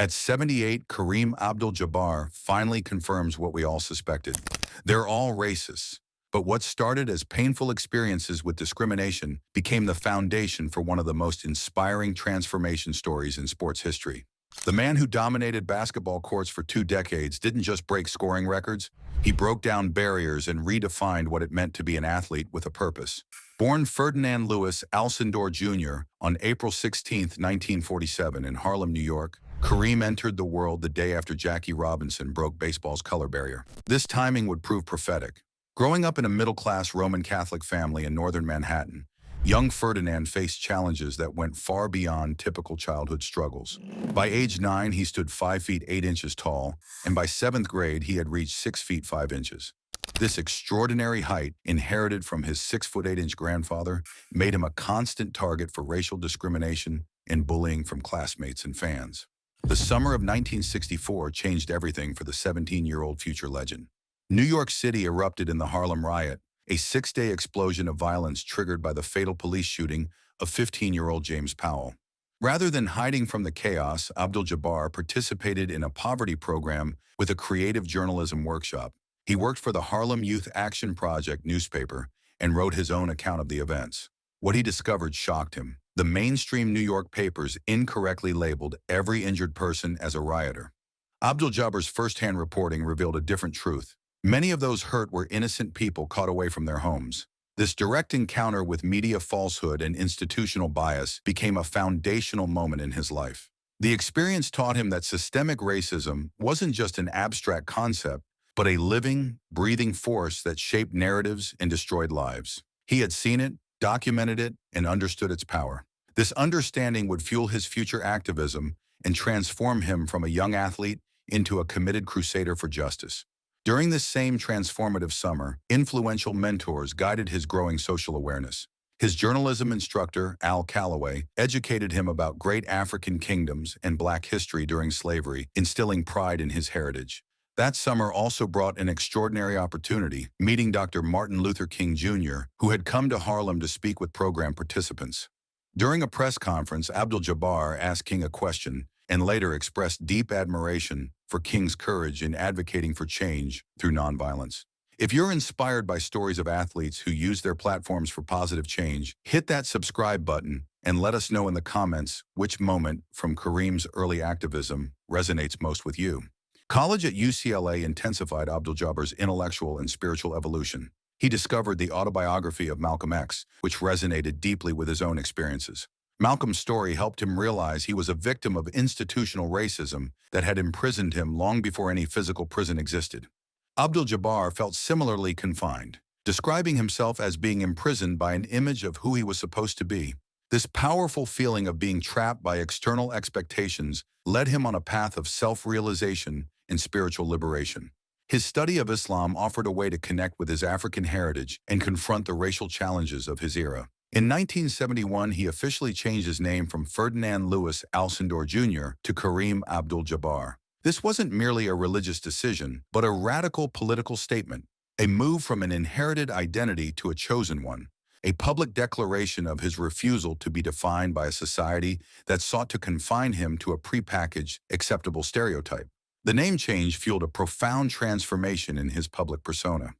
At 78, Kareem Abdul-Jabbar finally confirms what we all suspected. They're all racists. But what started as painful experiences with discrimination became the foundation for one of the most inspiring transformation stories in sports history. The man who dominated basketball courts for 2 decades didn't just break scoring records, he broke down barriers and redefined what it meant to be an athlete with a purpose. Born Ferdinand Louis Alcindor Jr. on April 16, 1947 in Harlem, New York, Kareem entered the world the day after Jackie Robinson broke baseball's color barrier. This timing would prove prophetic. Growing up in a middle-class Roman Catholic family in northern Manhattan, young Ferdinand faced challenges that went far beyond typical childhood struggles. By age 9, he stood 5 feet 8 inches tall, and by 7th grade, he had reached 6 feet 5 inches. This extraordinary height, inherited from his 6 foot 8 inch grandfather, made him a constant target for racial discrimination and bullying from classmates and fans. The summer of 1964 changed everything for the 17-year-old future legend. New York City erupted in the Harlem Riot, a 6-day explosion of violence triggered by the fatal police shooting of 15-year-old James Powell. Rather than hiding from the chaos, Abdul-Jabbar participated in a poverty program with a creative journalism workshop. He worked for the Harlem Youth Action Project newspaper and wrote his own account of the events. What he discovered shocked him. The mainstream New York papers incorrectly labeled every injured person as a rioter. Abdul-Jabbar's first-hand reporting revealed a different truth. Many of those hurt were innocent people caught away from their homes. This direct encounter with media falsehood and institutional bias became a foundational moment in his life. The experience taught him that systemic racism wasn't just an abstract concept, but a living, breathing force that shaped narratives and destroyed lives. He had seen it, documented it, and understood its power. This understanding would fuel his future activism and transform him from a young athlete into a committed crusader for justice. During this same transformative summer, influential mentors guided his growing social awareness. His journalism instructor, Al Calloway, educated him about great African kingdoms and Black history during slavery, instilling pride in his heritage. That summer also brought an extraordinary opportunity, meeting Dr. Martin Luther King Jr., who had come to Harlem to speak with program participants. During a press conference, Abdul-Jabbar asked King a question and later expressed deep admiration for King's courage in advocating for change through nonviolence. If you're inspired by stories of athletes who use their platforms for positive change, hit that subscribe button and let us know in the comments which moment from Kareem's early activism resonates most with you. College at UCLA intensified Abdul-Jabbar's intellectual and spiritual evolution. He discovered the autobiography of Malcolm X, which resonated deeply with his own experiences. Malcolm's story helped him realize he was a victim of institutional racism that had imprisoned him long before any physical prison existed. Abdul-Jabbar felt similarly confined, describing himself as being imprisoned by an image of who he was supposed to be. This powerful feeling of being trapped by external expectations led him on a path of self-realization and spiritual liberation. His study of Islam offered a way to connect with his African heritage and confront the racial challenges of his era. In 1971, he officially changed his name from Ferdinand Louis Alcindor Jr. to Kareem Abdul-Jabbar. This wasn't merely a religious decision, but a radical political statement, a move from an inherited identity to a chosen one, a public declaration of his refusal to be defined by a society that sought to confine him to a prepackaged, acceptable stereotype. The name change fueled a profound transformation in his public persona.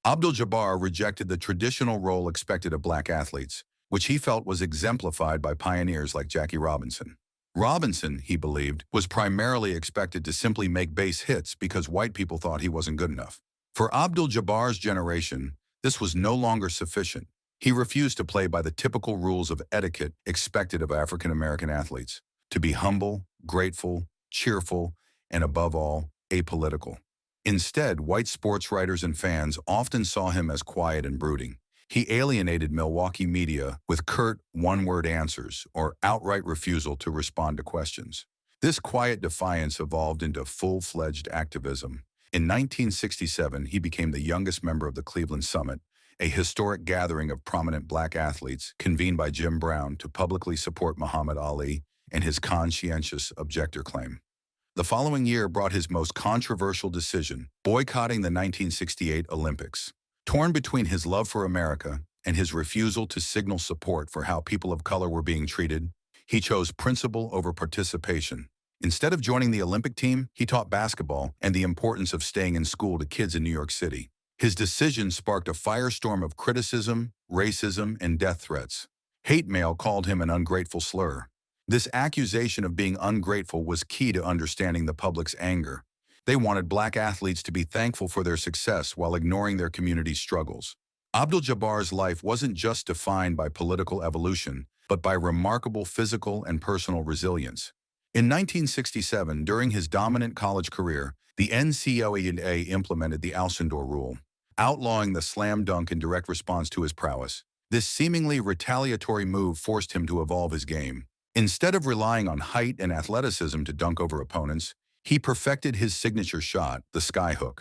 Abdul-Jabbar rejected the traditional role expected of Black athletes, which he felt was exemplified by pioneers like Jackie Robinson. Robinson, he believed, was primarily expected to simply make base hits because white people thought he wasn't good enough. For Abdul-Jabbar's generation, this was no longer sufficient. He refused to play by the typical rules of etiquette expected of African-American athletes, to be humble, grateful, cheerful, and above all, apolitical. Instead, white sports writers and fans often saw him as quiet and brooding. He alienated Milwaukee media with curt, one-word answers or outright refusal to respond to questions. This quiet defiance evolved into full-fledged activism. In 1967, he became the youngest member of the Cleveland Summit, a historic gathering of prominent Black athletes convened by Jim Brown to publicly support Muhammad Ali and his conscientious objector claim. The following year brought his most controversial decision, boycotting the 1968 Olympics. Torn between his love for America and his refusal to signal support for how people of color were being treated, he chose principle over participation. Instead of joining the Olympic team, he taught basketball and the importance of staying in school to kids in New York City. His decision sparked a firestorm of criticism, racism, and death threats. Hate mail called him an ungrateful slur. This accusation of being ungrateful was key to understanding the public's anger. They wanted black athletes to be thankful for their success while ignoring their community's struggles. Abdul-Jabbar's life wasn't just defined by political evolution, but by remarkable physical and personal resilience. In 1967, during his dominant college career, the NCAA implemented the Alcindor rule, outlawing the slam dunk in direct response to his prowess. This seemingly retaliatory move forced him to evolve his game. Instead of relying on height and athleticism to dunk over opponents, he perfected his signature shot, the skyhook.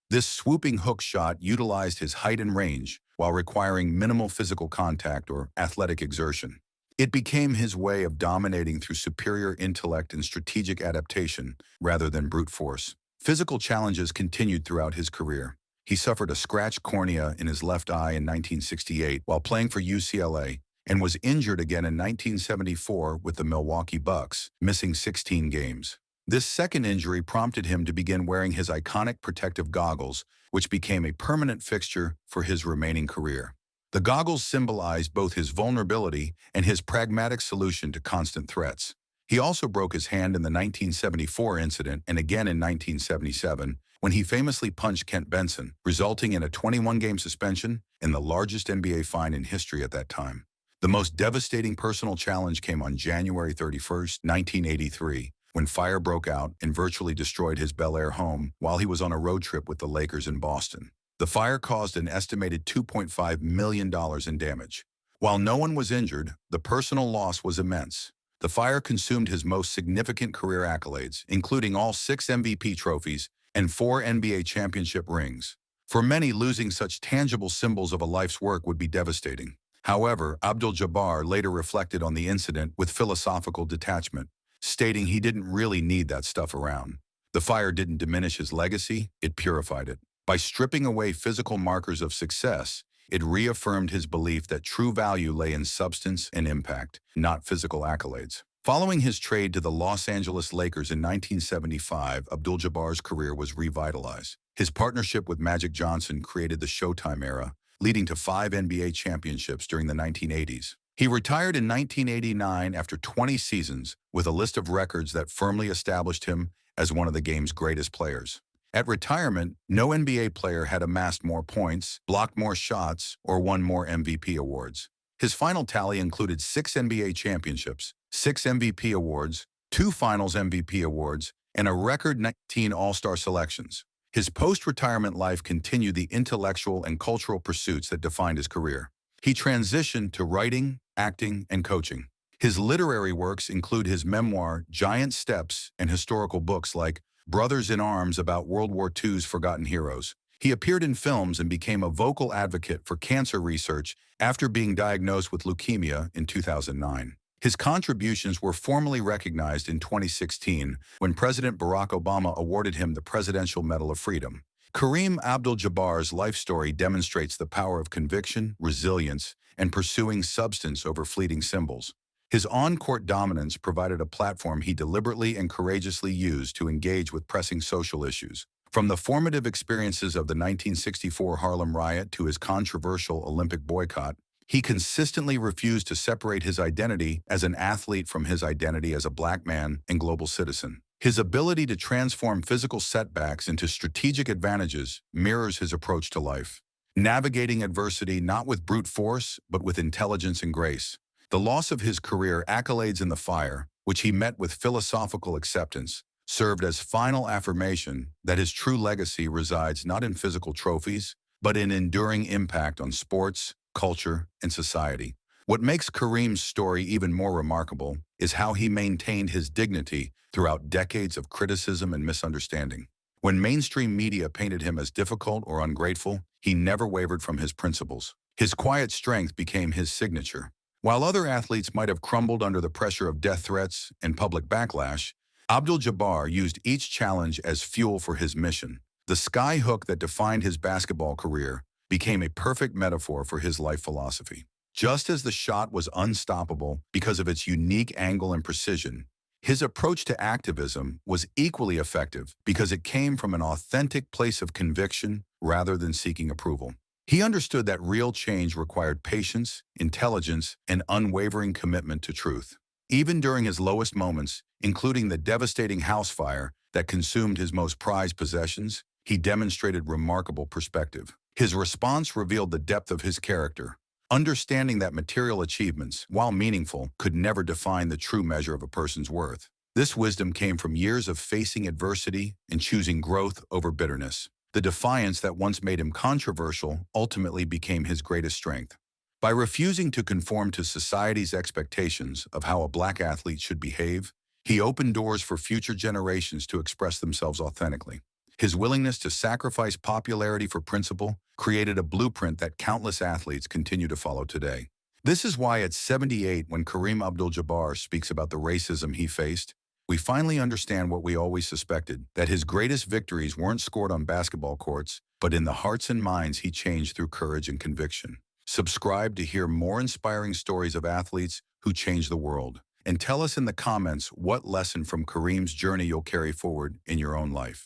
This swooping hook shot utilized his height and range while requiring minimal physical contact or athletic exertion. It became his way of dominating through superior intellect and strategic adaptation rather than brute force. Physical challenges continued throughout his career. He suffered a scratched cornea in his left eye in 1968 while playing for UCLA and was injured again in 1974 with the Milwaukee Bucks, missing 16 games. This second injury prompted him to begin wearing his iconic protective goggles, which became a permanent fixture for his remaining career. The goggles symbolized both his vulnerability and his pragmatic solution to constant threats. He also broke his hand in the 1974 incident and again in 1977 when he famously punched Kent Benson, resulting in a 21-game suspension and the largest NBA fine in history at that time. The most devastating personal challenge came on January 31, 1983, when fire broke out and virtually destroyed his Bel Air home while he was on a road trip with the Lakers in Boston. The fire caused an estimated $2.5 million in damage. While no one was injured, the personal loss was immense. The fire consumed his most significant career accolades, including all 6 MVP trophies and 4 NBA championship rings. For many, losing such tangible symbols of a life's work would be devastating. However, Abdul-Jabbar later reflected on the incident with philosophical detachment, stating he didn't really need that stuff around. The fire didn't diminish his legacy, it purified it. By stripping away physical markers of success, it reaffirmed his belief that true value lay in substance and impact, not physical accolades. Following his trade to the Los Angeles Lakers in 1975, Abdul-Jabbar's career was revitalized. His partnership with Magic Johnson created the Showtime era, leading to 5 NBA championships during the 1980s. He retired in 1989 after 20 seasons with a list of records that firmly established him as one of the game's greatest players. At retirement, no NBA player had amassed more points, blocked more shots, or won more MVP awards. His final tally included 6 NBA championships, 6 MVP awards, 2 Finals MVP awards, and a record 19 All-Star selections. His post-retirement life continued the intellectual and cultural pursuits that defined his career. He transitioned to writing, acting, and coaching. His literary works include his memoir, Giant Steps, and historical books like Brothers in Arms about World War II's forgotten heroes. He appeared in films and became a vocal advocate for cancer research after being diagnosed with leukemia in 2009. His contributions were formally recognized in 2016 when President Barack Obama awarded him the Presidential Medal of Freedom. Kareem Abdul-Jabbar's life story demonstrates the power of conviction, resilience, and pursuing substance over fleeting symbols. His on-court dominance provided a platform he deliberately and courageously used to engage with pressing social issues. From the formative experiences of the 1964 Harlem Riot to his controversial Olympic boycott, he consistently refused to separate his identity as an athlete from his identity as a black man and global citizen. His ability to transform physical setbacks into strategic advantages mirrors his approach to life, navigating adversity not with brute force, but with intelligence and grace. The loss of his career accolades in the fire, which he met with philosophical acceptance, served as final affirmation that his true legacy resides not in physical trophies, but in enduring impact on sports, culture, and society. What makes Kareem's story even more remarkable is how he maintained his dignity throughout decades of criticism and misunderstanding. When mainstream media painted him as difficult or ungrateful, he never wavered from his principles. His quiet strength became his signature. While other athletes might have crumbled under the pressure of death threats and public backlash, Abdul-Jabbar used each challenge as fuel for his mission. The sky hook that defined his basketball career became a perfect metaphor for his life philosophy. Just as the shot was unstoppable because of its unique angle and precision, His approach to activism was equally effective because it came from an authentic place of conviction rather than seeking approval. He understood that real change required patience, intelligence, and unwavering commitment to truth. Even during his lowest moments, including the devastating house fire that consumed his most prized possessions, he demonstrated remarkable perspective. His response revealed the depth of his character, understanding that material achievements, while meaningful, could never define the true measure of a person's worth. This wisdom came from years of facing adversity and choosing growth over bitterness. The defiance that once made him controversial ultimately became his greatest strength. By refusing to conform to society's expectations of how a black athlete should behave, he opened doors for future generations to express themselves authentically. His willingness to sacrifice popularity for principle created a blueprint that countless athletes continue to follow today. This is why at 78, when Kareem Abdul-Jabbar speaks about the racism he faced, we finally understand what we always suspected, that his greatest victories weren't scored on basketball courts, but in the hearts and minds he changed through courage and conviction. Subscribe to hear more inspiring stories of athletes who changed the world. And tell us in the comments what lesson from Kareem's journey you'll carry forward in your own life.